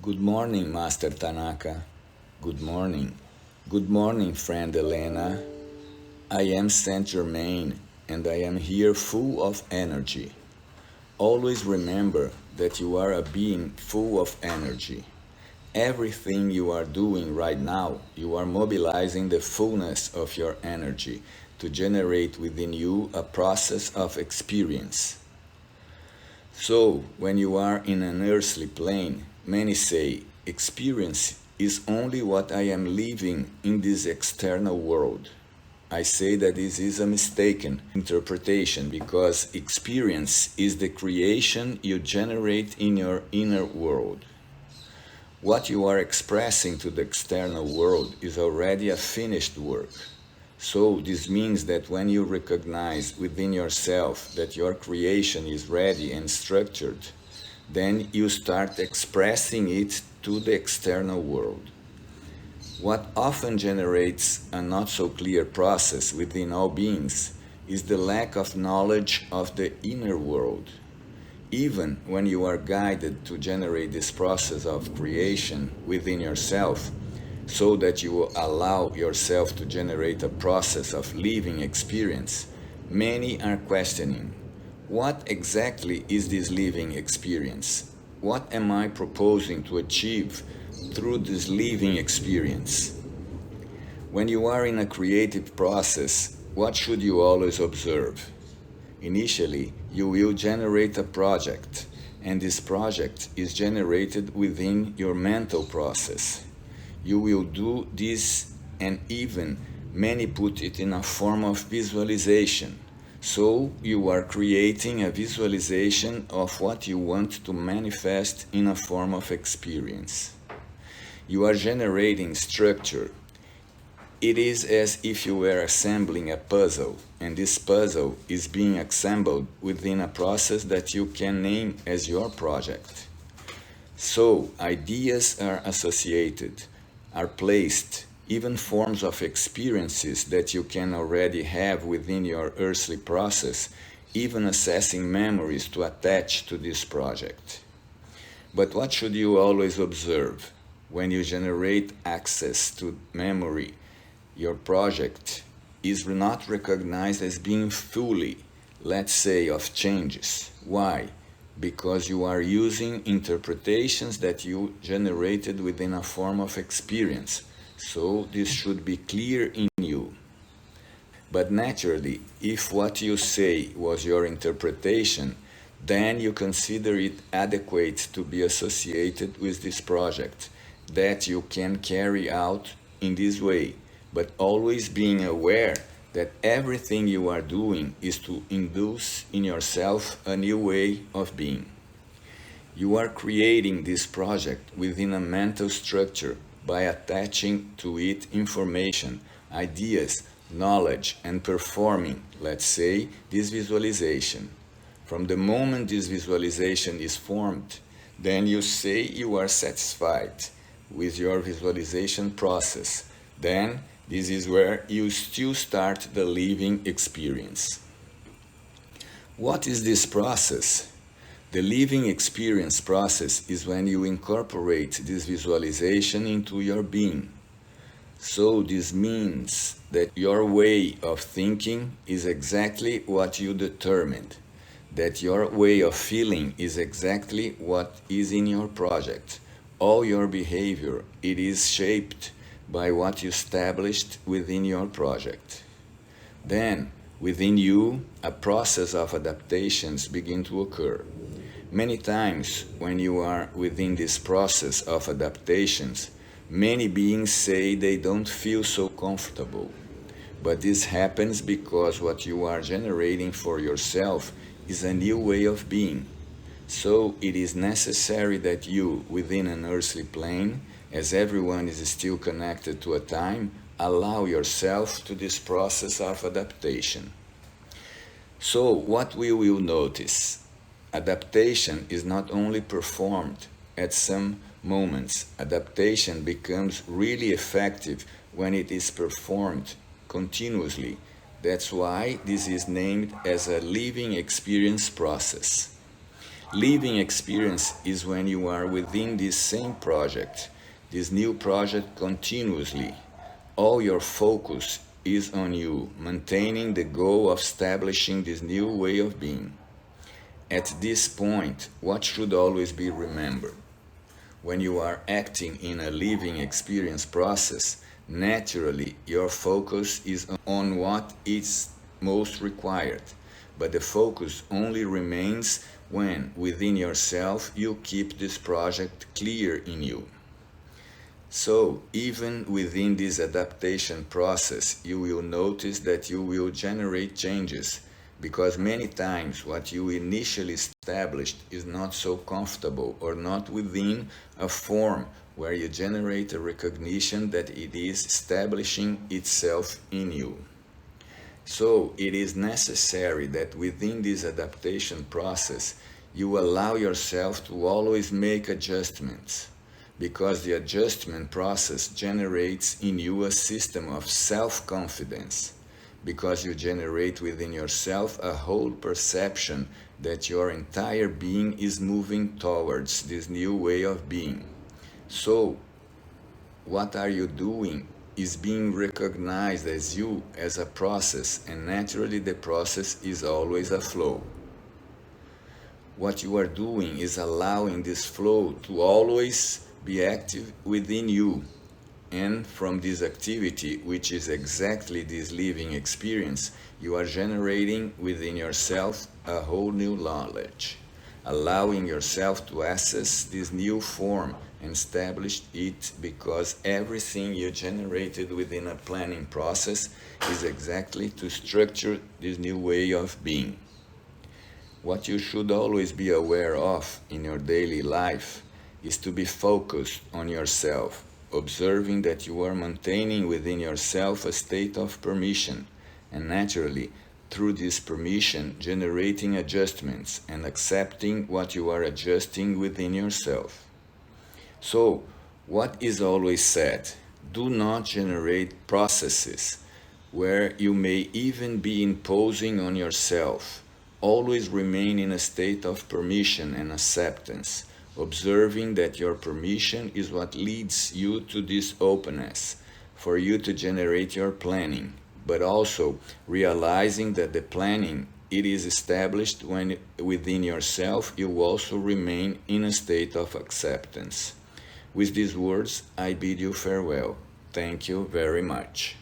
Good morning, Master Tanaka. Good morning. Good morning, friend Elena. I am Saint Germain and I am here full of energy. Always remember that you are a being full of energy. Everything you are doing right now, you are mobilizing the fullness of your energy to generate within you a process of experience. So, when you are in an earthly plane, many say, experience is only what I am living in this external world. I say that this is a mistaken interpretation because experience is the creation you generate in your inner world. What you are expressing to the external world is already a finished work. So this means that when you recognize within yourself that your creation is ready and structured, then you start expressing it to the external world. What often generates a not so clear process within all beings is the lack of knowledge of the inner world. Even when you are guided to generate this process of creation within yourself, so that you will allow yourself to generate a process of living experience, many are questioning, what exactly is this living experience? What am I proposing to achieve through this living experience? When you are in a creative process, what should you always observe? Initially, you will generate a project, and this project is generated within your mental process. You will do this, and even many put it in a form of visualization. So you are creating a visualization of what you want to manifest in a form of experience. You are generating structure. It is as if you were assembling a puzzle, and this puzzle is being assembled within a process that you can name as your project. So ideas are associated, are placed, even forms of experiences that you can already have within your earthly process, even assessing memories to attach to this project. But what should you always observe? When you generate access to memory, your project is not recognized as being fully, let's say, of changes. Why? Because you are using interpretations that you generated within a form of experience. So this should be clear in you. But naturally, if what you say was your interpretation, then you consider it adequate to be associated with this project that you can carry out in this way, but always being aware that everything you are doing is to induce in yourself a new way of being. You are creating this project within a mental structure by attaching to it information, ideas, knowledge, and performing, let's say, this visualization. From the moment this visualization is formed, then you say you are satisfied with your visualization process. Then this is where you still start the living experience. What is this process? The living experience process is when you incorporate this visualization into your being. So this means that your way of thinking is exactly what you determined, that your way of feeling is exactly what is in your project. All your behavior, it is shaped by what you established within your project. Then, within you, a process of adaptations begin to occur. Many times, when you are within this process of adaptations, many beings say they don't feel so comfortable. But this happens because what you are generating for yourself is a new way of being. So it is necessary that you, within an earthly plane, as everyone is still connected to a time, allow yourself to this process of adaptation. So what we will notice? Adaptation is not only performed at some moments. Adaptation becomes really effective when it is performed continuously. That's why this is named as a living experience process. Living experience is when you are within this same project, this new project continuously. All your focus is on you, maintaining the goal of establishing this new way of being. At this point, what should always be remembered? When you are acting in a living experience process, naturally your focus is on what is most required, but the focus only remains when within yourself you keep this project clear in you. So, even within this adaptation process, you will notice that you will generate changes, because many times what you initially established is not so comfortable or not within a form where you generate a recognition that it is establishing itself in you. So it is necessary that within this adaptation process you allow yourself to always make adjustments, because the adjustment process generates in you a system of self-confidence, because you generate within yourself a whole perception that your entire being is moving towards this new way of being. So, what are you doing is being recognized as you as a process, and naturally the process is always a flow. What you are doing is allowing this flow to always be active within you. And from this activity, which is exactly this living experience, you are generating within yourself a whole new knowledge, allowing yourself to access this new form and establish it, because everything you generated within a planning process is exactly to structure this new way of being. What you should always be aware of in your daily life is to be focused on yourself, observing that you are maintaining within yourself a state of permission, and naturally, through this permission, generating adjustments and accepting what you are adjusting within yourself. So, what is always said? Do not generate processes where you may even be imposing on yourself. Always remain in a state of permission and acceptance, observing that your permission is what leads you to this openness, for you to generate your planning, but also realizing that the planning, it is established when within yourself you also remain in a state of acceptance. With these words, I bid you farewell. Thank you very much.